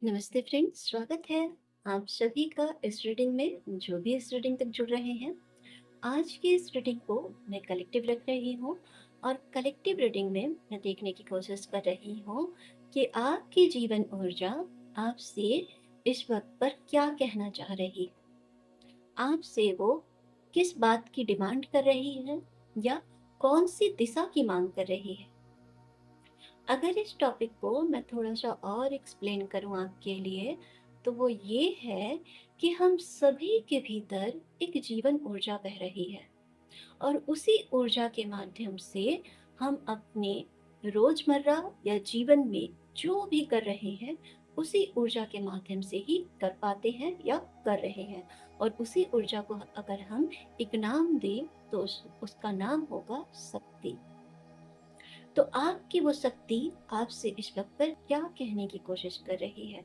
नमस्ते फ्रेंड्स, स्वागत है आप सभी का इस रीडिंग में। जो भी इस रीडिंग तक जुड़ रहे हैं, आज की इस रीडिंग को मैं कलेक्टिव रख रही हूँ और कलेक्टिव रीडिंग में मैं देखने की कोशिश कर रही हूँ कि आपकी जीवन ऊर्जा आपसे इस वक्त पर क्या कहना चाह रही है। आपसे वो किस बात की डिमांड कर रही है या कौन सी दिशा की मांग कर रही है। अगर इस टॉपिक को मैं थोड़ा सा और एक्सप्लेन करूं आपके लिए, तो वो ये है कि हम सभी के भीतर एक जीवन ऊर्जा बह रही है और उसी ऊर्जा के माध्यम से हम अपने रोजमर्रा या जीवन में जो भी कर रहे हैं, उसी ऊर्जा के माध्यम से ही कर पाते हैं या कर रहे हैं। और उसी ऊर्जा को अगर हम एक नाम दें तो उसका नाम होगा शक्ति। तो आपकी वो शक्ति आपसे इस वक्त पर क्या कहने की कोशिश कर रही है,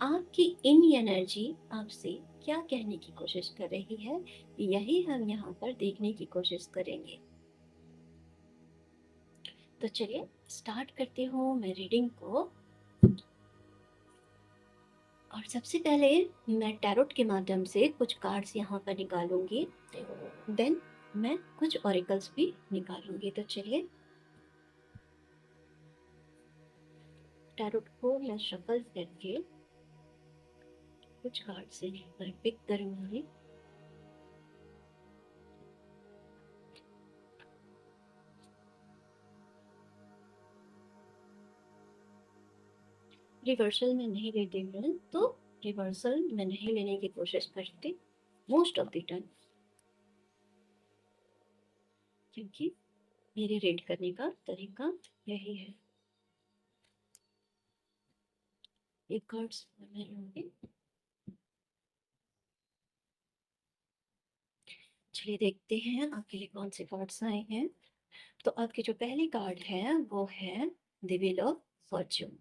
आपकी इन एनर्जी आपसे क्या कहने की कोशिश कर रही है, यही हम यहाँ पर देखने की कोशिश करेंगे। तो चलिए स्टार्ट करती हूँ मैं रीडिंग को। और सबसे पहले मैं टैरोट के माध्यम से कुछ कार्ड्स यहाँ पर निकालूंगी, देन मैं कुछ ऑरिकल्स भी निकालूंगी। तो चलिए टैरोट को मैं शफल करके कुछ कार्ड से पिक करूंगी। रिवर्सल में नहीं लेते हैं तो रिवर्सल में नहीं लेने की कोशिश करती मोस्ट ऑफ द टाइम, क्योंकि मेरे रीड करने का तरीका यही है। ये कार्ड्स मैं लूंगी। चलिए देखते हैं आपके लिए कौन से कार्ड्स आए हैं। तो आपकी जो पहली कार्ड है वो है the wheel of Fortune.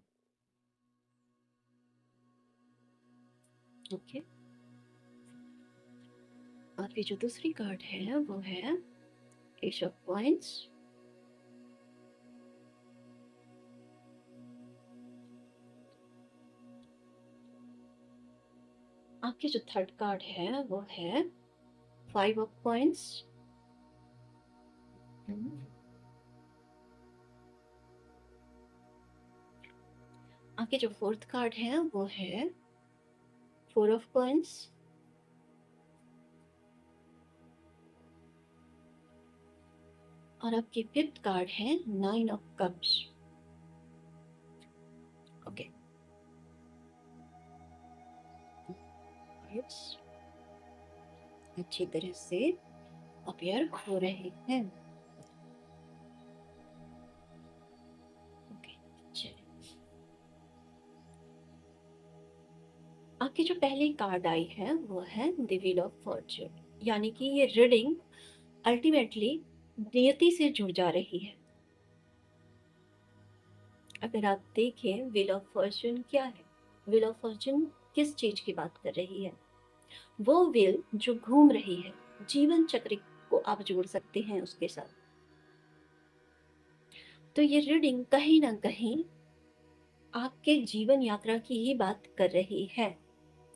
Okay, आपकी जो दूसरी कार्ड है वो है एस ऑफ कॉइंस। आपकी जो थर्ड कार्ड है वो है फाइव ऑफ कॉइंस। आपके जो फोर्थ कार्ड है वो है फोर ऑफ कॉइंस। और आपकी फिफ्थ कार्ड है नाइन ऑफ कप्स। ओके, अच्छी तरह से अपियर हो रहे हैं। ओके, चलिए आपकी जो पहली कार्ड आई है वो है द व्हील ऑफ फॉर्च्यून, यानी कि ये रीडिंग अल्टीमेटली नियति से जुड़ जा रही है। अगर आप देखें व्हील ऑफ फॉर्च्यून क्या है, व्हील ऑफ फॉर्च्यून किस चीज की बात कर रही है, वो व्हील जो घूम रही है, जीवन चक्र को आप जोड़ सकते हैं उसके साथ। तो ये रीडिंग कहीं ना कहीं आपके जीवन यात्रा की ही बात कर रही है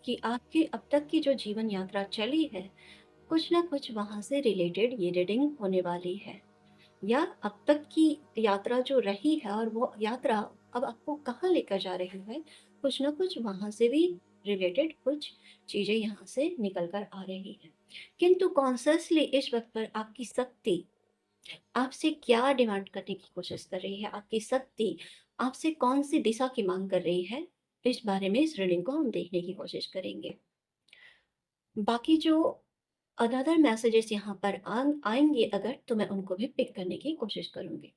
कि आपकी अब तक की जो जीवन यात्रा चली है, कुछ ना कुछ वहां से रिलेटेड ये रीडिंग होने वाली है। या अब तक की यात्रा जो रही है और वो यात्रा अब आपको कहाँ लेकर जा रही है, कुछ ना कुछ वहां से भी रिलेटेड कुछ चीजें यहाँ से निकल कर आ रही है। किंतु कॉन्सियसली इस वक्त पर आपकी शक्ति आपसे क्या डिमांड करने की कोशिश कर रही है, आपकी शक्ति आपसे कौन सी दिशा की मांग कर रही है, इस बारे में इस रीडिंग को हम देखने की कोशिश करेंगे। बाकी जो अदर मैसेजेस यहाँ पर आएंगे अगर, तो मैं उनको भी पिक करने की कोशिश करूंगी।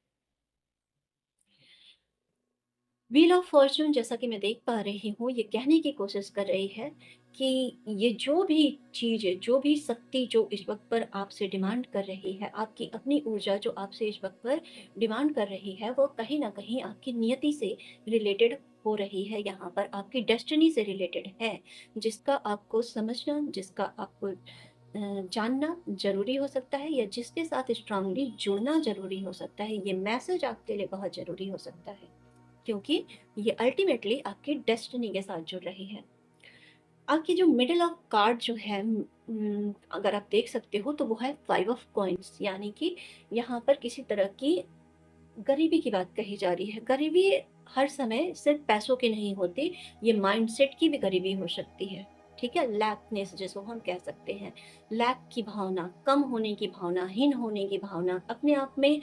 व्हील ऑफ फॉर्च्यून जैसा कि मैं देख पा रही हूँ, ये कहने की कोशिश कर रही है कि ये जो भी चीज़ है, जो भी शक्ति जो इस वक्त पर आपसे डिमांड कर रही है, आपकी अपनी ऊर्जा जो आपसे इस वक्त पर डिमांड कर रही है, वो कहीं ना कहीं आपकी नियति से रिलेटेड हो रही है, यहाँ पर आपकी डेस्टिनी से रिलेटेड है, जिसका आपको समझना, जिसका आपको जानना जरूरी हो सकता है, या जिसके साथ स्ट्रांगली जुड़ना जरूरी हो सकता है। ये मैसेज आपके लिए बहुत जरूरी हो सकता है, क्योंकि ये अल्टीमेटली आपकी डेस्टिनी के साथ जुड़ रही है। आपकी जो मिडल ऑफ कार्ड जो है, अगर आप देख सकते हो तो वो है 5 ऑफ कॉइन्स, यानी कि यहाँ पर किसी तरह की गरीबी की बात कही जा रही है। गरीबी हर समय सिर्फ पैसों की नहीं होती, ये माइंडसेट की भी गरीबी हो सकती है। ठीक है, लैकनेस जिसको हम कह सकते हैं, लैक की भावना, कम होने की भावना, हीन होने की भावना, अपने आप में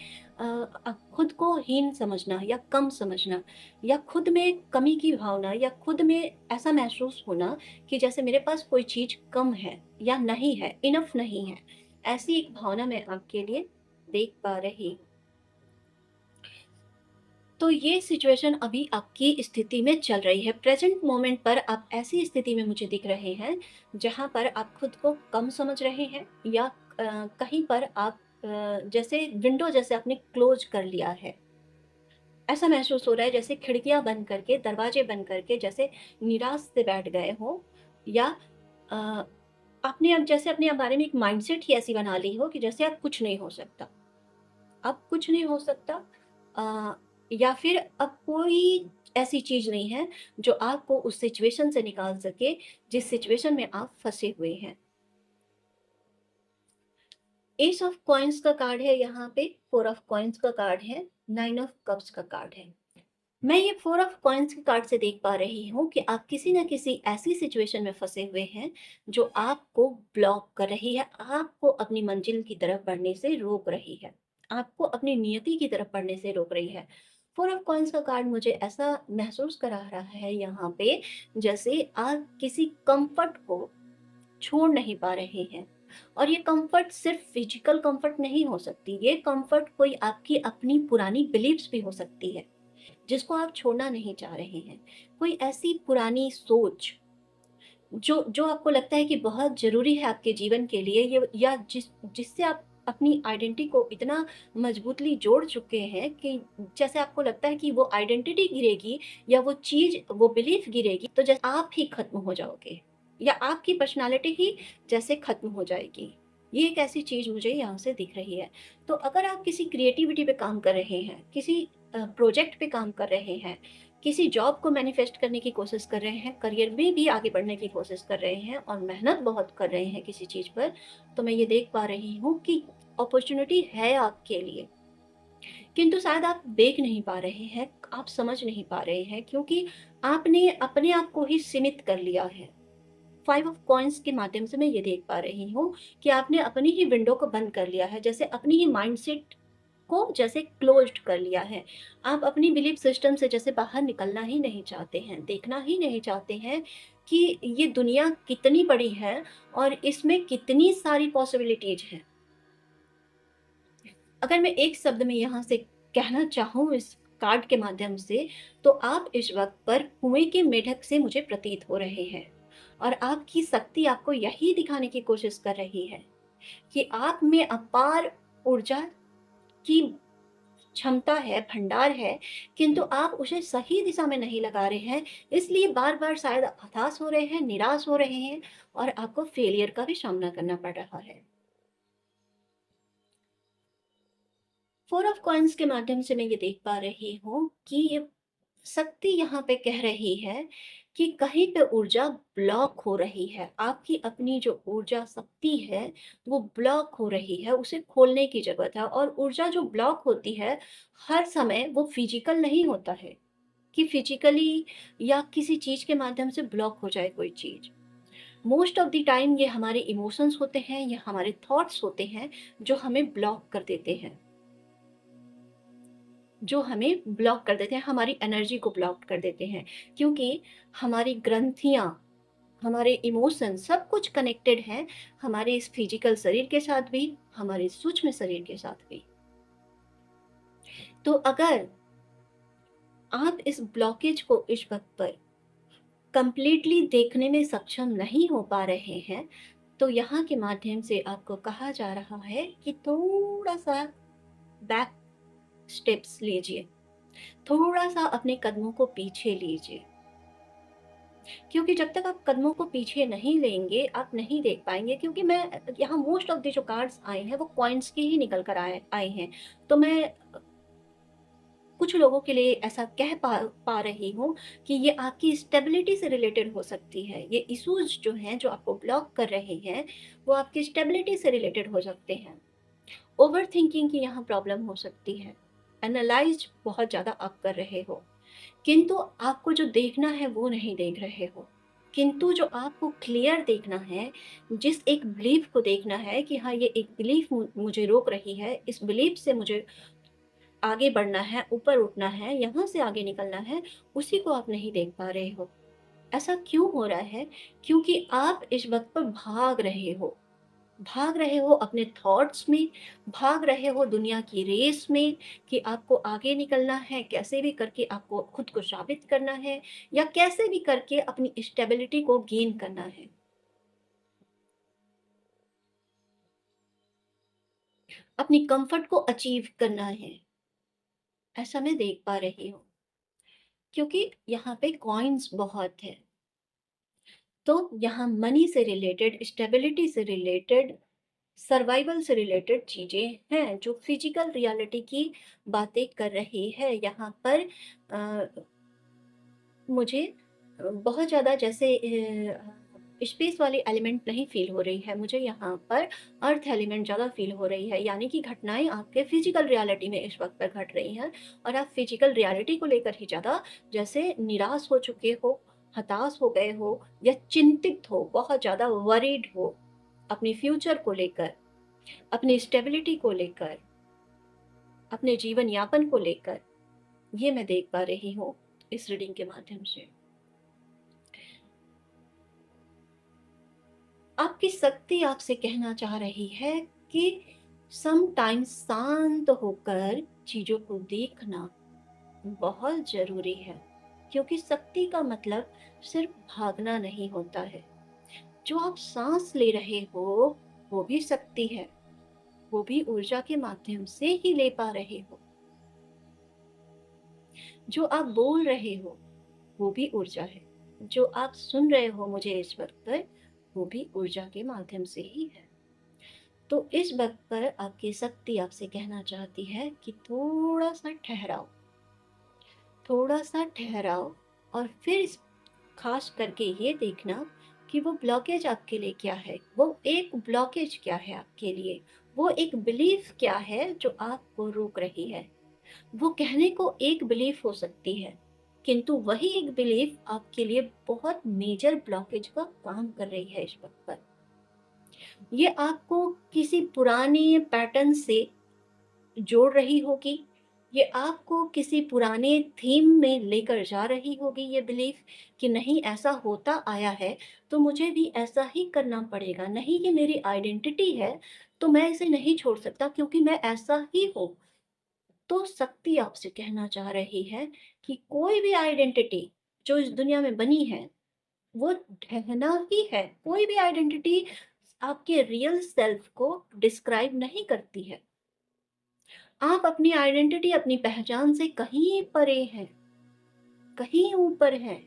खुद को हीन समझना या कम समझना, या खुद में कमी की भावना, या खुद में ऐसा महसूस होना कि जैसे मेरे पास कोई चीज कम है या नहीं है, इनफ नहीं है। ऐसी एक भावना मैं आपके लिए देख पा रही। तो ये सिचुएशन अभी आपकी स्थिति में चल रही है। प्रेज़ेंट मोमेंट पर आप ऐसी स्थिति में मुझे दिख रहे हैं, जहाँ पर आप खुद को कम समझ रहे हैं, या कहीं पर आप जैसे विंडो जैसे आपने क्लोज़ कर लिया है। ऐसा महसूस हो रहा है जैसे खिड़कियाँ बंद करके, दरवाजे बंद करके जैसे निराश से बैठ गए हों, या अ, आपने अब जैसे अपने बारे में एक माइंडसेट ही ऐसी बना ली हो कि जैसे अब कुछ नहीं हो सकता। अब कुछ नहीं हो सकता, अ, या फिर अब कोई ऐसी चीज़ नहीं है जो आपको उस सिचुएशन से निकाल सके जिस सिचुएशन में आप फँसे हुए हैं। एस ऑफ कॉइन्स का कार्ड है यहाँ पे, 4 ऑफ कॉइन्स का कार्ड है, 9 ऑफ कप्स का कार्ड है। मैं ये 4 ऑफ कॉइन्स के कार्ड से देख पा रही हूँ कि आप किसी न किसी ऐसी सिचुएशन में फँसे हुए हैं जो आपको ब्लॉक कर रही है, आपको अपनी मंजिल की तरफ बढ़ने से रोक रही है, आपको अपनी नियति की तरफ बढ़ने से रोक रही है। 4 ऑफ कॉइन्स का कार्ड मुझे ऐसा महसूस करा रहा है यहाँ पे, जैसे आप किसी कम्फर्ट को छोड़ नहीं पा रहे हैं। और ये कम्फर्ट सिर्फ फिजिकल कम्फर्ट नहीं हो सकती, ये कम्फर्ट कोई आपकी अपनी पुरानी बिलीव्स भी हो सकती है, जिसको आप छोड़ना नहीं चाह रहे हैं। कोई ऐसी पुरानी सोच जो जो आपको लगता है कि बहुत ज़रूरी है आपके जीवन के लिए, ये या जिससे आप अपनी आइडेंटिटी को इतना मजबूतली जोड़ चुके हैं कि जैसे आपको लगता है कि वो आइडेंटिटी गिरेगी, या वो चीज़, वो बिलीफ गिरेगी, तो जैसे आप ही खत्म हो जाओगे, या आपकी पर्सनैलिटी ही जैसे खत्म हो जाएगी। ये एक ऐसी चीज़ मुझे यहाँ से दिख रही है। तो अगर आप किसी क्रिएटिविटी पे काम कर रहे हैं, किसी प्रोजेक्ट पे काम कर रहे हैं, किसी जॉब को मैनिफेस्ट करने की कोशिश कर रहे हैं, करियर में भी आगे बढ़ने की कोशिश कर रहे हैं और मेहनत बहुत कर रहे हैं किसी चीज़ पर, तो मैं ये देख पा रही हूँ कि अपॉर्च्युनिटी है आपके लिए, किंतु शायद आप देख नहीं पा रहे हैं, आप समझ नहीं पा रहे हैं, क्योंकि आपने अपने आप को ही सीमित कर लिया है। 5 ऑफ कॉइन्स के माध्यम से मैं ये देख पा रही हूँ कि आपने अपनी ही विंडो को बंद कर लिया है, जैसे अपनी ही माइंडसेट को जैसे क्लोज्ड कर लिया है। आप अपनी बिलीफ सिस्टम से जैसे बाहर निकलना ही नहीं चाहते हैं, देखना ही नहीं चाहते हैं कि ये दुनिया कितनी बड़ी है और इसमें कितनी सारी पॉसिबिलिटीज़ हैं। अगर मैं एक शब्द में यहाँ से कहना चाहूँ इस कार्ड के माध्यम से, तो आप इस वक़्त पर कुएँ के मेढक से मुझे प्रतीत हो रहे हैं, और आपकी शक्ति आपको यही दिखाने की कोशिश कर रही है कि आप में अपार ऊर्जा की क्षमता है, भंडार है, किंतु आप उसे सही दिशा में नहीं लगा रहे हैं, इसलिए बार-बार शायद हताश हो रहे हैं, निराश हो रहे हैं, और आपको फेलियर का भी सामना करना पड़ रहा है। 4 ऑफ कॉइन्स के माध्यम से मैं ये देख पा रही हूँ कि ये शक्ति यहाँ पे कह रही है कि कहीं पे ऊर्जा ब्लॉक हो रही है। आपकी अपनी जो ऊर्जा शक्ति है, वो ब्लॉक हो रही है, उसे खोलने की ज़रूरत है। और ऊर्जा जो ब्लॉक होती है, हर समय वो फिज़िकल नहीं होता है कि फिज़िकली या किसी चीज़ के माध्यम से ब्लॉक हो जाए कोई चीज़। मोस्ट ऑफ द टाइम ये हमारे इमोशंस होते हैं, या हमारे थॉट्स होते हैं, जो हमें ब्लॉक कर देते हैं। जो हमें ब्लॉक कर देते हैं, हमारी एनर्जी को ब्लॉक कर देते हैं, क्योंकि हमारी ग्रंथियाँ, हमारे इमोशन सब कुछ कनेक्टेड हैं, हमारे इस फिजिकल शरीर के साथ भी, हमारे सूक्ष्म शरीर के साथ भी। तो अगर आप इस ब्लॉकेज को इस वक्त पर कंप्लीटली देखने में सक्षम नहीं हो पा रहे हैं, तो यहाँ के माध्यम से आपको कहा जा रहा है कि थोड़ा सा बैक स्टेप्स लीजिए, थोड़ा सा अपने कदमों को पीछे लीजिए, क्योंकि जब तक आप कदमों को पीछे नहीं लेंगे, आप नहीं देख पाएँगे। क्योंकि मैं यहाँ मोस्ट ऑफ द जो कार्ड्स आए हैं, वो कॉइन्स के ही निकल कर आए आए हैं। तो मैं कुछ लोगों के लिए ऐसा कह पा रही हूँ कि ये आपकी स्टेबिलिटी से रिलेटेड हो सकती है। ये इश्यूज़ जो हैं, जो आपको ब्लॉक कर रहे हैं, वो आपकी स्टेबिलिटी से रिलेटेड हो सकते हैं। ओवरथिंकिंग की यहाँ प्रॉब्लम हो सकती है। एनालाइज़ बहुत ज़्यादा आप कर रहे हो, किंतु आपको जो देखना है वो नहीं देख रहे हो। किंतु जो आपको क्लियर देखना है, जिस एक बिलीफ को देखना है कि हाँ, ये एक बिलीफ मुझे रोक रही है, इस बिलीफ से मुझे आगे बढ़ना है, ऊपर उठना है, यहाँ से आगे निकलना है, उसी को आप नहीं देख पा रहे हो। ऐसा क्यों हो रहा है? क्योंकि आप इस वक़्त पर भाग रहे हो। भाग रहे हो अपने थॉट्स में, भाग रहे हो दुनिया की रेस में कि आपको आगे निकलना है, कैसे भी करके आपको खुद को साबित करना है या कैसे भी करके अपनी स्टेबिलिटी को गेन करना है। अपनी कम्फर्ट को अचीव करना है। ऐसा मैं देख पा रही हूँ, क्योंकि यहाँ पे कॉइन्स बहुत हैं। तो यहाँ मनी से रिलेटेड, स्टेबिलिटी से रिलेटेड, सर्वाइवल से रिलेटेड चीज़ें हैं जो फिजिकल रियलिटी की बातें कर रही है। यहाँ पर मुझे बहुत ज़्यादा जैसे स्पेस वाली एलिमेंट नहीं फ़ील हो रही है, मुझे यहाँ पर अर्थ एलिमेंट ज़्यादा फ़ील हो रही है, यानी कि घटनाएँ आपके फिजिकल रियलिटी में इस वक़्त पर घट रही हैं और आप फिजिकल रियलिटी को लेकर ही ज़्यादा जैसे निराश हो चुके हो, हताश हो गए हो या चिंतित हो, बहुत ज़्यादा वरीड हो अपने फ्यूचर को लेकर, अपनी स्टेबिलिटी को लेकर, अपने जीवन यापन को लेकर। ये मैं देख पा रही हूँ इस रीडिंग के माध्यम से। आपकी शक्ति आपसे कहना चाह रही है कि समटाइम्स शांत होकर चीज़ों को देखना बहुत ज़रूरी है, क्योंकि शक्ति का मतलब सिर्फ भागना नहीं होता है। जो आप साँस ले रहे हो, वो भी शक्ति है, वो भी ऊर्जा के माध्यम से ही ले पा रहे हो। जो आप बोल रहे हो, वो भी ऊर्जा है। जो आप सुन रहे हो मुझे इस वक़्त पर, वो भी ऊर्जा के माध्यम से ही है। तो इस वक़्त पर आपकी शक्ति आपसे कहना चाहती है कि थोड़ा-सा ठहराओ, थोड़ा-सा ठहराओ और फिर इस ख़ास करके ये देखना कि वो ब्लॉकेज आपके लिए क्या है? वो एक ब्लॉकेज क्या है आपके लिए? वो एक बिलीफ़ क्या है जो आपको रोक रही है? वो कहने को एक बिलीफ हो सकती है, किंतु वही एक बिलीफ आपके लिए बहुत मेजर ब्लॉकेज का काम कर रही है इस वक़्त पर। ये आपको किसी पुराने पैटर्न से जोड़ रही होगी, ये आपको किसी पुराने थीम में लेकर जा रही होगी ये बिलीफ कि नहीं ऐसा होता आया है, तो मुझे भी ऐसा ही करना पड़ेगा। नहीं, ये मेरी आइडेंटिटी है, तो मैं इसे नहीं छोड़ सकता क्योंकि मैं ऐसा ही हूँ। तो शक्ति आपसे कहना चाह रही है कि कोई भी आइडेंटिटी जो इस दुनिया में बनी है, वो ढहना ही है। कोई भी आइडेंटिटी आपके रियल सेल्फ को डिस्क्राइब नहीं करती है। आप अपनी आइडेंटिटी, अपनी पहचान से कहीं परे हैं, कहीं ऊपर हैं।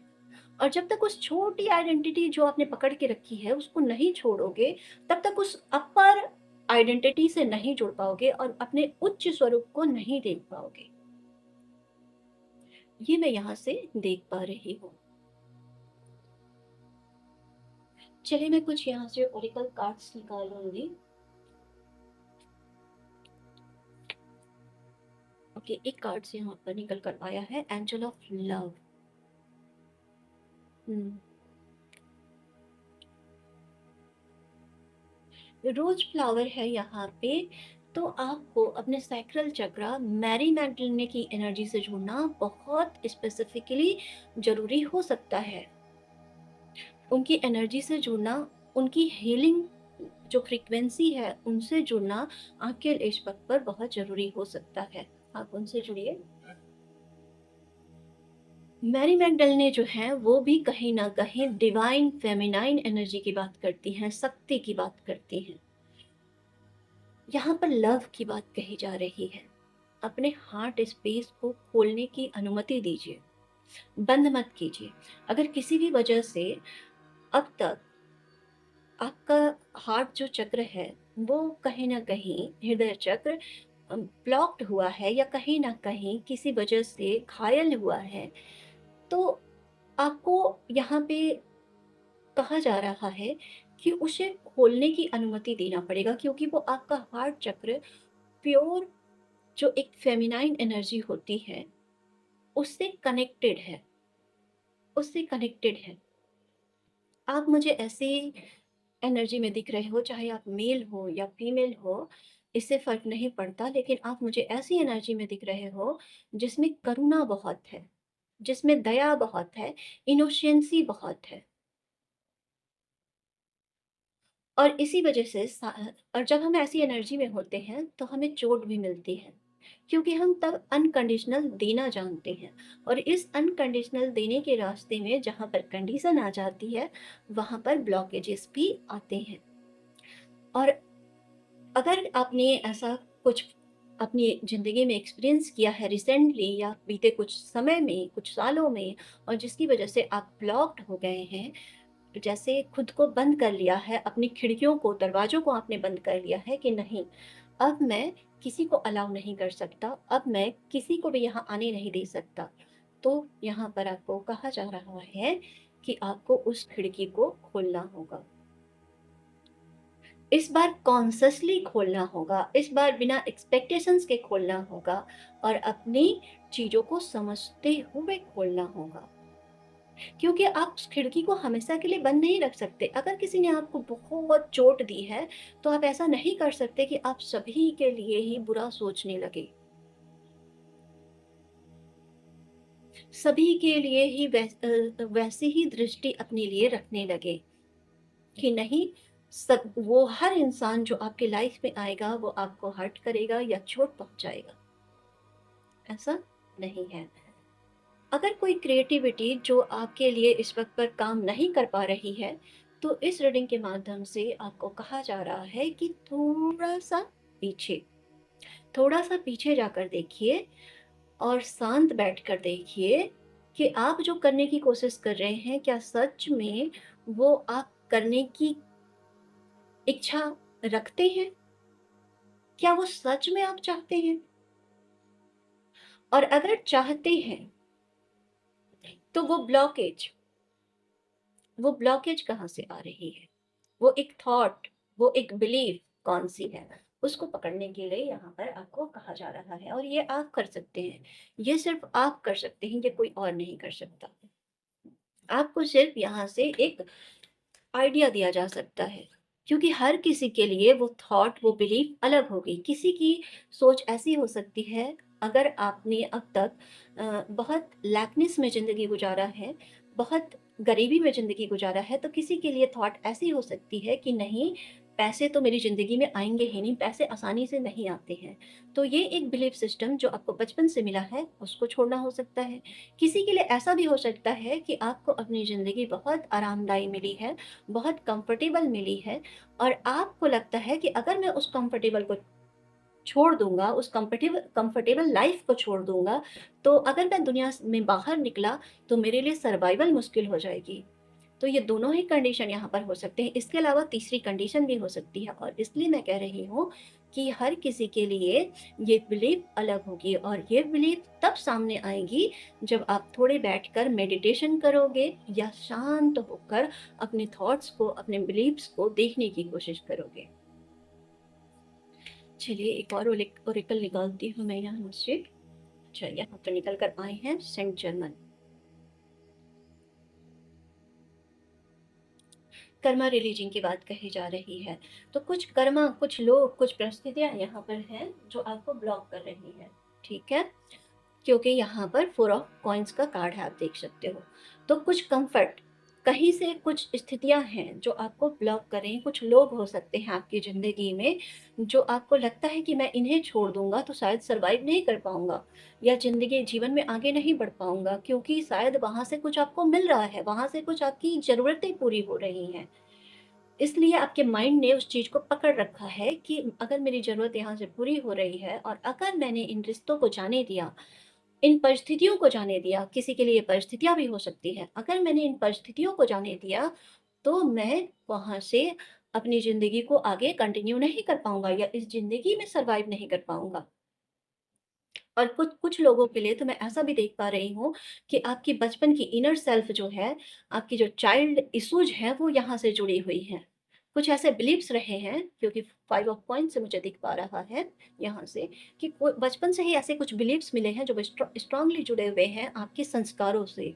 और जब तक उस छोटी आइडेंटिटी जो आपने पकड़ के रखी है, उसको नहीं छोड़ोगे, तब तक उस अपर आइडेंटिटी से नहीं जुड़ पाओगे और अपने उच्च स्वरूप को नहीं देख पाओगे। ये मैं यहाँ से देख पा रही हूँ। चलिए मैं कुछ यहाँ से ओरेकल कार्ड्स निकालूंगी। ओके, एक कार्ड से यहाँ पर निकल कर आया है angel of love. Rose flower है यहाँ पे। तो आपको अपने सैक्रल चक्रा मैरी मैगडलेनी की एनर्जी से जुड़ना बहुत स्पेसिफिकली जरूरी हो सकता है। उनकी एनर्जी से जुड़ना, उनकी हीलिंग जो फ्रीक्वेंसी है उनसे जुड़ना आपके इस वक्त पर बहुत ज़रूरी हो सकता है। आप उनसे जुड़िए। मैरी मैगडलेनी जो है वो भी कहीं ना कहीं डिवाइन फेमिनाइन एनर्जी की बात करती हैं, शक्ति की बात करती हैं। यहाँ पर लव की बात कही जा रही है। अपने हार्ट स्पेस को खोलने की अनुमति दीजिए, बंद मत कीजिए। अगर किसी भी वजह से अब तक आपका हार्ट जो चक्र है वो कहीं न कहीं हृदय चक्र ब्लॉक्ड हुआ है या कहीं न कहीं किसी वजह से घायल हुआ है, तो आपको यहाँ पे कहा जा रहा है कि उसे खोलने की अनुमति देना पड़ेगा, क्योंकि वो आपका हार्ट चक्र प्योर जो एक फेमिनाइन एनर्जी होती है, उससे कनेक्टेड है, उससे कनेक्टेड है। आप मुझे ऐसे एनर्जी में दिख रहे हो, चाहे आप मेल हो या फीमेल हो, इससे फ़र्क नहीं पड़ता, लेकिन आप मुझे ऐसी एनर्जी में दिख रहे हो जिसमें करुणा बहुत है, जिसमें दया बहुत है, इनोसेंसी बहुत है। और इसी वजह से और जब हम ऐसी एनर्जी में होते हैं, तो हमें चोट भी मिलती है, क्योंकि हम तब अनकंडीशनल देना जानते हैं, और इस अनकंडीशनल देने के रास्ते में जहाँ पर कंडीशन आ जाती है, वहाँ पर ब्लॉकेजेस भी आते हैं। और अगर आपने ऐसा कुछ अपनी ज़िंदगी में एक्सपीरियंस किया है रिसेंटली या बीते कुछ समय में, कुछ सालों में, और जिसकी वजह से आप ब्लॉक्ड हो गए हैं, जैसे खुद को बंद कर लिया है, अपनी खिड़कियों को, दरवाज़ों को आपने बंद कर लिया है कि नहीं, अब मैं किसी को अलाउ नहीं कर सकता, अब मैं किसी को भी यहाँ आने नहीं दे सकता। तो यहाँ पर आपको कहा जा रहा है कि आपको उस खिड़की को खोलना होगा। इस बार कॉन्शियसली खोलना होगा, इस बार बिना एक्सपेक्टेशंस के खोलना होगा, और अपनी चीज़ों को समझते हुए खोलना होगा। क्योंकि आप उस खिड़की को हमेशा के लिए बंद नहीं रख सकते। अगर किसी ने आपको बहुत चोट दी है, तो आप ऐसा नहीं कर सकते कि आप सभी के लिए ही बुरा सोचने लगे। सभी के लिए ही वैसी ही दृष्टि अपने लिए रखने लगे कि नहीं, सब वो हर इंसान जो आपके लाइफ में आएगा, वो आपको हर्ट करेगा या चोट पहुँचाएगा। ऐसा नहीं है। अगर कोई क्रिएटिविटी जो आपके लिए इस वक़्त पर काम नहीं कर पा रही है, तो इस रीडिंग के माध्यम से आपको कहा जा रहा है कि पीछे थोड़ा-सा पीछे जाकर देखिए, और शांत बैठकर देखिए कि आप जो करने की कोशिश कर रहे हैं, क्या सच में वो आप करने की इच्छा रखते हैं? क्या वो सच में आप चाहते हैं? और अगर चाहते हैं, तो वो ब्लॉकेज कहाँ से आ रही है? वो एक थॉट, वो एक बिलीफ कौन-सी है? उसको पकड़ने के लिए यहाँ पर आपको कहा जा रहा है, और ये आप कर सकते हैं। ये सिर्फ़ आप कर सकते हैं, ये कोई और नहीं कर सकता। आपको सिर्फ़ यहाँ से एक आइडिया दिया जा सकता है, क्योंकि हर किसी के लिए वो थॉट, वो बिलीफ अलग होगी। किसी की सोच ऐसी हो सकती है, अगर आपने अब तक बहुत लैकनेस में ज़िंदगी गुजारा है, बहुत गरीबी में ज़िंदगी गुजारा है, तो किसी के लिए थॉट ऐसी हो सकती है कि नहीं, पैसे तो मेरी ज़िंदगी में आएँगे ही नहीं, पैसे आसानी से नहीं आते हैं। तो ये एक बिलीफ सिस्टम जो आपको बचपन से मिला है, उसको छोड़ना हो सकता है। किसी के लिए ऐसा भी हो सकता है कि आपको अपनी ज़िंदगी बहुत आरामदायी मिली है, बहुत कंफर्टेबल मिली है, और आपको लगता है कि अगर मैं उस कंफर्टेबल को छोड़ दूँगा, उस कंफर्टेबल लाइफ़ को छोड़ दूँगा, तो अगर मैं दुनिया में बाहर निकला, तो मेरे लिए सर्वाइवल मुश्किल हो जाएगी। तो ये दोनों ही कंडीशन यहाँ पर हो सकते हैं। इसके अलावा तीसरी कंडीशन भी हो सकती है, और इसलिए मैं कह रही हूँ कि हर किसी के लिए ये बिलीफ अलग होगी, और ये बिलीफ तब सामने आएगी जब आप थोड़े बैठकर मेडिटेशन करोगे या शांत होकर अपने थॉट्स को, अपने बिलीफ्स को देखने की कोशिश करोगे। चलिए एक और ओरेकल निकालती हूँ मैं यहाँ से। अच्छा, यहाँ पर निकल कर आए हैं सेंट जर्मन। कर्मा रिलीजन की बात कही जा रही है। तो कुछ कर्मा, कुछ लोग, कुछ परिस्थितियाँ यहाँ पर हैं जो आपको ब्लॉक कर रही हैं, ठीक है? क्योंकि यहाँ पर 4 ऑफ कॉइन्स का कार्ड है, आप देख सकते हो। तो कुछ कम्फर्ट, कहीं से कुछ स्थितियाँ हैं जो आपको ब्लॉक कर रही हैं, कुछ लोग हो सकते हैं आपकी ज़िंदगी में, जो आपको लगता है कि मैं इन्हें छोड़ दूँगा तो शायद सर्वाइव नहीं कर पाऊँगा, या जीवन में आगे नहीं बढ़ पाऊँगा, क्योंकि शायद वहाँ से कुछ आपको मिल रहा है, वहाँ से कुछ आपकी ज़रूरतें पूरी हो रही हैं। इसलिए आपके माइंड ने उस चीज़ को पकड़ रखा है कि अगर मेरी ज़रूरत यहाँ से पूरी हो रही है, और अगर मैंने इन रिश्तों को जाने दिया, इन परिस्थितियों को जाने दिया, किसी के लिए परिस्थितियाँ भी हो सकती हैं, अगर मैंने इन परिस्थितियों को जाने दिया, तो मैं वहाँ से अपनी ज़िंदगी को आगे कंटिन्यू नहीं कर पाऊँगा, या इस ज़िंदगी में सर्वाइव नहीं कर पाऊँगा। और कुछ कुछ लोगों के लिए तो मैं ऐसा भी देख पा रही हूँ कि आपकी बचपन की इनर सेल्फ जो है, आपकी जो चाइल्ड इश्यूज़ हैं, वो यहाँ से जुड़ी हुई हैं। कुछ ऐसे बिलीव्स रहे हैं, क्योंकि 5 ऑफ पॉइंट्स से मुझे दिख पा रहा है यहाँ से, कि को बचपन से ही ऐसे कुछ बिलीव्स मिले हैं जो स्ट्रॉन्गली जुड़े हुए हैं आपके संस्कारों से।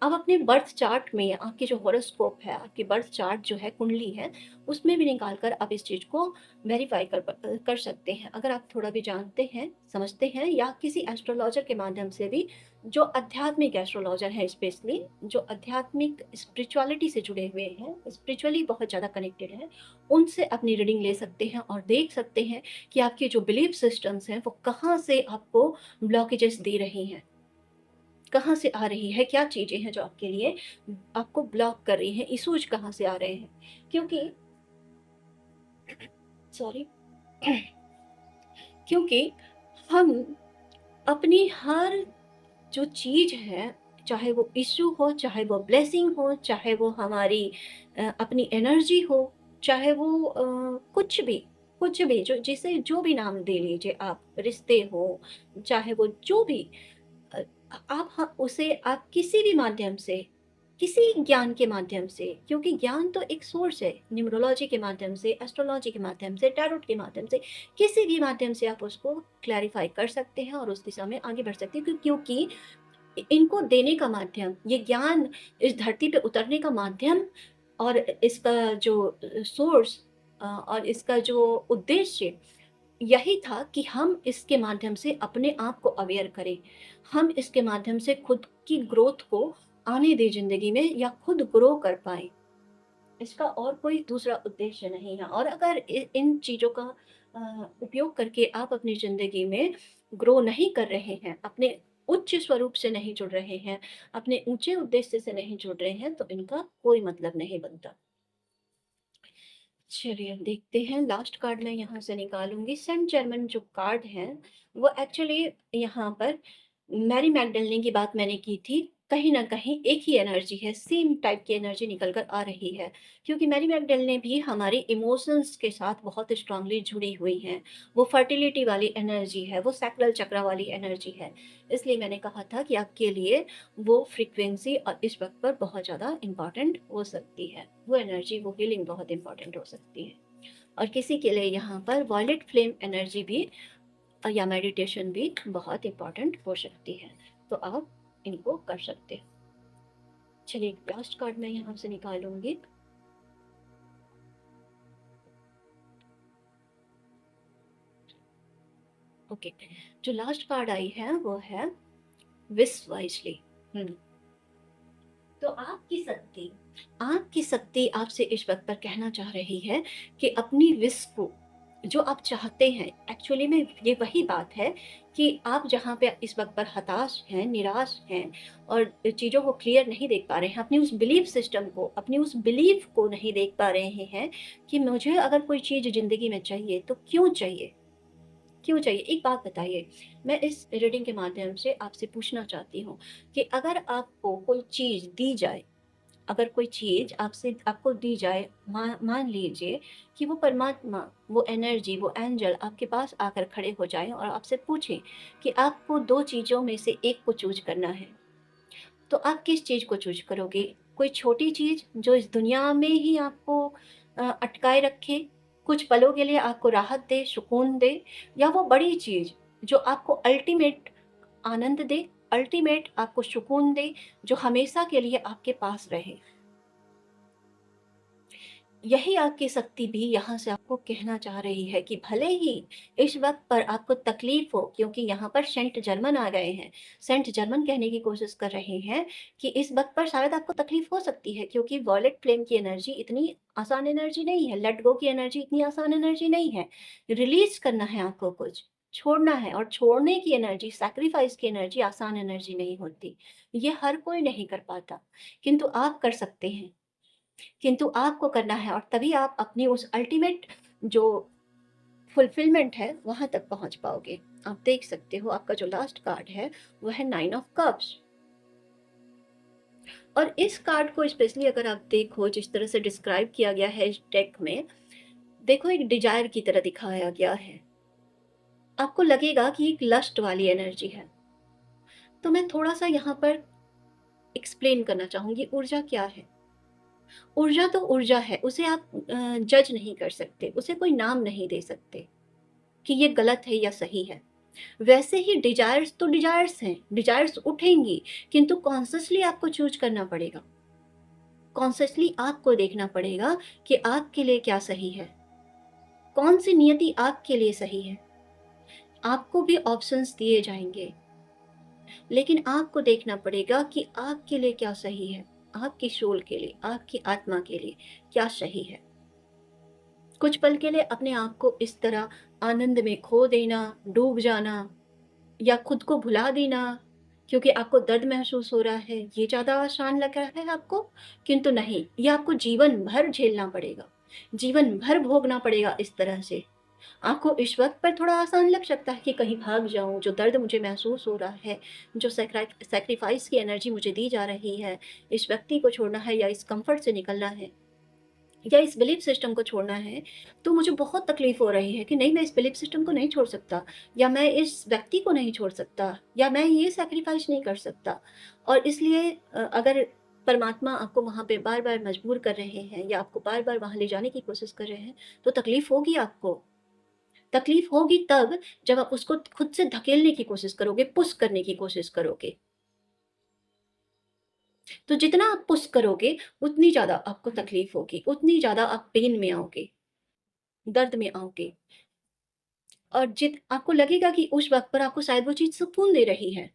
अब अपने बर्थ चार्ट में आपकी जो हॉरोस्कोप है, आपकी बर्थ चार्ट जो है, कुंडली है, उसमें भी निकाल कर आप इस चीज़ को वेरीफ़ाई कर सकते हैं। अगर आप थोड़ा भी जानते हैं, समझते हैं, या किसी एस्ट्रोलॉजर के माध्यम से भी, जो आध्यात्मिक एस्ट्रोलॉजर हैं स्पेशली, जो आध्यात्मिक स्पिरिचुअलिटी से जुड़े हुए हैं, स्पिरिचुअली बहुत ज़्यादा कनेक्टेड हैं, उनसे अपनी रीडिंग ले सकते हैं और देख सकते हैं कि आपके जो बिलीफ सिस्टम्स हैं, वो कहाँ से आपको ब्लॉकेजेस दे रही हैं। कहाँ से आ रही है, क्या चीज़ें हैं जो आपके लिए आपको ब्लॉक कर रही हैं, इश्यूज़ कहाँ से आ रहे हैं? क्योंकि सॉरी क्योंकि हम अपनी हर जो चीज़ है, चाहे वो इश्यू हो, चाहे वो ब्लेसिंग हो, चाहे वो हमारी अपनी एनर्जी हो, चाहे वो कुछ भी जो जिसे जो भी नाम दे लीजिए आप, रिश्ते हो, चाहे वो जो भी अ, आप उसे आप किसी भी माध्यम से, किसी ज्ञान के माध्यम से, क्योंकि ज्ञान तो एक सोर्स है, न्यूमरोलॉजी के माध्यम से, एस्ट्रोलॉजी के माध्यम से, टैरोट के माध्यम से, किसी भी माध्यम से आप उसको क्लैरिफाई कर सकते हैं और उस दिशा में आगे बढ़ सकते हैं, क्योंकि इनको देने का माध्यम, ये ज्ञान इस धरती पे उतरने का माध्यम और इसका जो सोर्स और इसका जो उद्देश्य यही था कि हम इसके माध्यम से अपने आप को अवेयर करें। हम इसके माध्यम से खुद की ग्रोथ को आने दें ज़िंदगी में, या खुद ग्रो कर पाएँ। इसका और कोई दूसरा उद्देश्य नहीं है। और अगर इन चीज़ों का उपयोग करके आप अपनी ज़िंदगी में ग्रो नहीं कर रहे हैं, अपने उच्च स्वरूप से नहीं जुड़ रहे हैं, अपने ऊँचे उद्देश्य से नहीं जुड़ रहे हैं, तो इनका कोई मतलब नहीं बनता। चलिए अब देखते हैं, लास्ट कार्ड मैं यहाँ से निकालूँगी। सेंट जर्मन जो कार्ड है, वो एक्चुअली यहाँ पर मैरी मैग्डलेनी की बात मैंने की थी। कहीं न कहीं एक ही एनर्जी है, सेम टाइप की एनर्जी निकल कर आ रही है। क्योंकि मैरी मैग्डलेनी भी हमारे इमोशंस के साथ बहुत स्ट्रॉन्गली जुड़ी हुई हैं। वो फर्टिलिटी वाली एनर्जी है, वो सैक्रल चक्रा वाली एनर्जी है। इसलिए मैंने कहा था कि आपके लिए वो फ्रीक्वेंसी इस वक़्त पर बहुत ज़्यादा इम्पोर्टेंट हो सकती है। वो एनर्जी, वो हीलिंग बहुत इम्पोर्टेंट हो सकती है। और किसी के लिए यहाँ पर वॉयलेट फ्लेम एनर्जी भी या मेडिटेशन भी बहुत इम्पोर्टेंट हो सकती है। तो आप इनको कर सकते हैं। चलिए एक लास्ट कार्ड मैं यहाँ से निकालूँगी। ओके, जो लास्ट कार्ड आई है वो है विश वाइजली। हुँ। तो आपकी शक्ति आपसे इस वक़्त पर कहना चाह रही है कि अपनी विश को, जो आप चाहते हैं, एक्चुअली में ये वही बात है कि आप जहाँ पे इस वक़्त पर हताश हैं, निराश हैं और चीज़ों को क्लियर नहीं देख पा रहे हैं, अपनी उस बिलीफ सिस्टम को, अपनी उस बिलीफ को नहीं देख पा रहे हैं कि मुझे अगर कोई चीज़ ज़िंदगी में चाहिए तो क्यों चाहिए? क्यों चाहिए? एक बात बताइए, मैं इस रीडिंग के माध्यम से आपसे पूछना चाहती हूँ कि अगर आपको कोई चीज़ दी जाए, अगर कोई चीज़ आपसे आपको दी जाए, मान लीजिए कि वो परमात्मा, वो एनर्जी, वो एंजल आपके पास आकर खड़े हो जाएँ और आपसे पूछें कि आपको 2 चीज़ों में से एक को चूज़ करना है, तो आप किस चीज़ को चूज़ करोगे? कोई छोटी चीज़ जो इस दुनिया में ही आपको अटकाए रखे, कुछ पलों के लिए आपको राहत दे, सुकून दे, या वो बड़ी चीज़ जो आपको अल्टीमेट आनंद दे, अल्टीमेट आपको सुकून दे, जो हमेशा के लिए आपके पास रहे? यही आपकी शक्ति भी यहाँ से आपको कहना चाह रही है कि भले ही इस वक़्त पर आपको तकलीफ़ हो, क्योंकि यहाँ पर सेंट जर्मन आ गए हैं। सेंट जर्मन कहने की कोशिश कर रहे हैं कि इस वक़्त पर शायद आपको तकलीफ़ हो सकती है, क्योंकि वॉयलेट फ्लेम की एनर्जी इतनी आसान एनर्जी नहीं है, लेट गो की एनर्जी इतनी आसान एनर्जी नहीं है। रिलीज़ करना है आपको कुछ, छोड़ना है, और छोड़ने की एनर्जी, सैक्रिफ़ाइस की एनर्जी आसान एनर्जी नहीं होती। ये हर कोई नहीं कर पाता, किंतु आप कर सकते हैं। किंतु आपको करना है, और तभी आप अपनी उस अल्टीमेट जो फुलफिलमेंट है वहां तक पहुंच पाओगे। आप देख सकते हो, आपका जो लास्ट कार्ड है वो है 9 ऑफ कप्स। और इस कार्ड को स्पेशली अगर आप देखो, जिस तरह से डिस्क्राइब किया गया है इस डेक में, देखो एक डिजायर की तरह दिखाया गया है। आपको लगेगा कि एक लस्ट वाली एनर्जी है। तो मैं थोड़ा-सा यहाँ पर एक्सप्लेन करना चाहूँगी ऊर्जा क्या है? ऊर्जा तो ऊर्जा है, उसे आप जज नहीं कर सकते, उसे कोई नाम नहीं दे सकते कि ये गलत है या सही है। वैसे ही डिज़ायर्स तो डिज़ायर्स हैं, डिज़ायर्स उठेंगी, किंतु कॉन्शियसली आपको चूज़ करना पड़ेगा। कॉन्शियसली आपको देखना पड़ेगा कि आपके लिए क्या सही है, कौन-सी नियति आपके लिए सही है। आपको भी ऑप्शंस दिए जाएँगे, लेकिन आपको देखना पड़ेगा कि आपके लिए क्या सही है, आपकी सोल के लिए, आपकी आत्मा के लिए क्या सही है। कुछ पल के लिए अपने आप को इस तरह आनंद में खो देना, डूब जाना या खुद को भुला देना क्योंकि आपको दर्द महसूस हो रहा है, ये ज़्यादा आसान लग रहा है आपको, किंतु नहीं, ये आपको जीवन भर झेलना पड़ेगा, जीवन भर भोगना पड़ेगा इस तरह से। आपको इस वक़्त पर थोड़ा आसान लग सकता है कि कहीं भाग जाऊँ, जो दर्द मुझे महसूस हो रहा है, जो सैक्रिफ़ाइस की एनर्जी मुझे दी जा रही है, इस व्यक्ति को छोड़ना है या इस कम्फ़र्ट से निकलना है या इस बिलीफ सिस्टम को छोड़ना है, तो मुझे बहुत तकलीफ़ हो रही है कि नहीं मैं इस बिलीफ सिस्टम को नहीं छोड़ सकता या मैं इस व्यक्ति को नहीं छोड़ सकता या मैं ये सैक्रिफ़ाइस नहीं कर सकता। और इसलिए अगर परमात्मा आपको वहाँ पे बार-बार मजबूर कर रहे हैं या आपको बार-बार वहाँ ले जाने की कोशिश कर रहे हैं, तो तकलीफ़ होगी आपको। तकलीफ़ होगी तब जब आप उसको खुद से धकेलने की कोशिश करोगे, पुश करने की कोशिश करोगे। तो जितना आप पुश करोगे, उतनी ज़्यादा आपको तकलीफ़ होगी, उतनी ज़्यादा आप पेन में आओगे, दर्द में आओगे और जित आपको लगेगा कि उस वक़्त पर आपको शायद वो चीज़ सुकून दे रही है।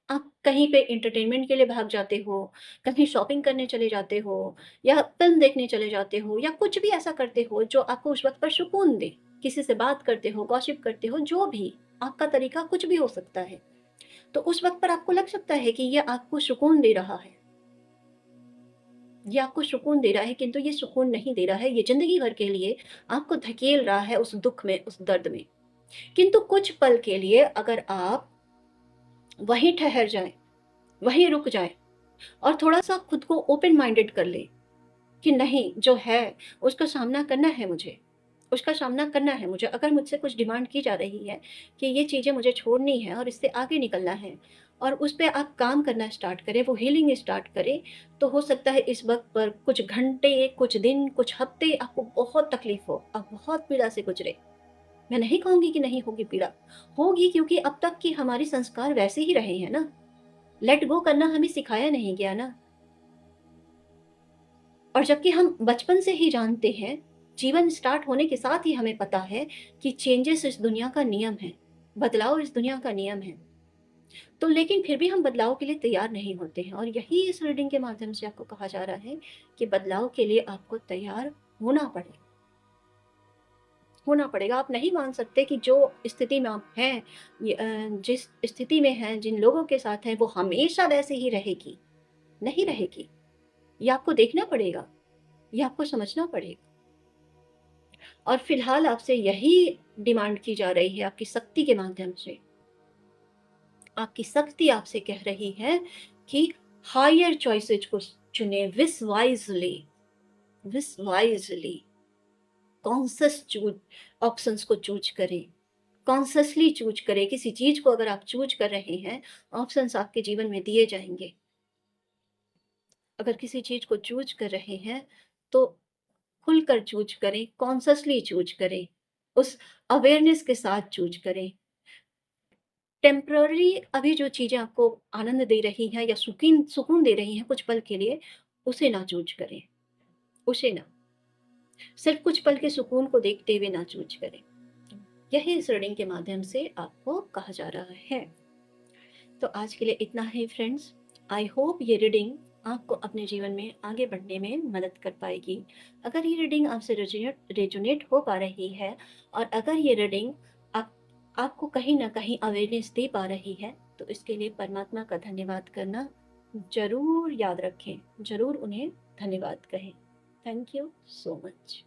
आप कहीं पे एंटरटेनमेंट के लिए भाग जाते हो, कहीं शॉपिंग करने चले जाते हो या फ़िल्म देखने चले जाते हो या कुछ भी ऐसा करते हो जो आपको उस वक़्त पर सुकून दे। किसी से बात करते हो, गॉसिप करते हो, जो भी, आपका तरीका कुछ भी हो सकता है। तो उस वक़्त पर आपको लग सकता है कि ये आपको सुकून दे रहा है। ये आपको सुकून दे रहा है, किंतु ये सुकून नहीं दे रहा है, ये ज़िंदगी भर के लिए आपको धकेल रहा है उस दुःख में, उस दर्द में। किंतु कुछ पल के लिए अगर आप वहीं ठहर जाएँ, वहीं रुक जाएँ और थोड़ा-सा खुद को ओपन माइंडेड कर लें कि नहीं, जो है उसका सामना करना है मुझे, उसका सामना करना है मुझे। अगर मुझसे कुछ डिमांड की जा रही है कि ये चीज़ें मुझे छोड़नी है और इससे आगे निकलना है और उस पे आप काम करना स्टार्ट करें, वो हीलिंग स्टार्ट करें, तो हो सकता है इस वक़्त पर कुछ घंटे, कुछ दिन, कुछ हफ़्ते आपको बहुत तकलीफ़ हो, आप बहुत पीड़ा से गुज़रे। मैं नहीं कहूँगी कि नहीं होगी पीड़ा, होगी क्योंकि अब तक की हमारे संस्कार वैसे ही रहे हैं ना, लेट गो करना हमें सिखाया नहीं गया ना। और जबकि हम बचपन से ही जानते हैं, जीवन स्टार्ट होने के साथ ही हमें पता है कि चेंजेस इस दुनिया का नियम है, बदलाव इस दुनिया का नियम है। तो लेकिन फिर भी हम बदलाव के लिए तैयार नहीं होते हैं और यही इस रीडिंग के माध्यम से आपको कहा जा रहा है कि बदलाव के लिए आपको तैयार होना पड़ेगा। होना पड़ेगा। आप नहीं मान सकते कि जो स्थिति में आप हैं, जिस स्थिति में हैं, जिन लोगों के साथ हैं, वो हमेशा वैसे ही रहेगी, नहीं रहेगी। ये आपको देखना पड़ेगा, ये आपको समझना पड़ेगा। और फिलहाल आपसे यही डिमांड की जा रही है आपकी शक्ति के माध्यम से। आपकी शक्ति आपसे कह रही है कि हायर चॉइसेज को चुनें विस वाइज़ली, कॉन्शियस चूज़ ऑप्शंस को चूज़ करें, कॉन्शियसली चूज़ करें। किसी चीज़ को अगर आप चूज़ कर रहे हैं, ऑप्शंस आपके जीवन में दिए जाएँगे। अगर किसी चीज़ को चूज़ कर रहे हैं, तो खुलकर चूज़ करें, कॉन्शियसली चूज़ करें, उस अवेयरनेस के साथ चूज़ करें। टेम्पररी अभी जो चीज़ें आपको आनंद दे रही हैं या सुकून दे रही हैं कुछ पल के लिए, उसे ना चूज़ करें, उसे ना। सिर्फ़ कुछ पल के सुकून को देखते हुए ना चूज़ करें। यही इस रीडिंग के माध्यम से आपको कहा जा रहा है। तो आज के लिए इतना ही फ्रेंड्स। आई होप ये रीडिंग आपको अपने जीवन में आगे बढ़ने में मदद कर पाएगी। अगर ये रीडिंग आपसे रेजोनेट हो पा रही है और अगर ये रीडिंग आप आपको कहीं न कहीं अवेयरनेस दे पा रही है, तो इसके लिए परमात्मा का धन्यवाद करना ज़रूर याद रखें, ज़रूर उन्हें धन्यवाद कहें। Thank you so much.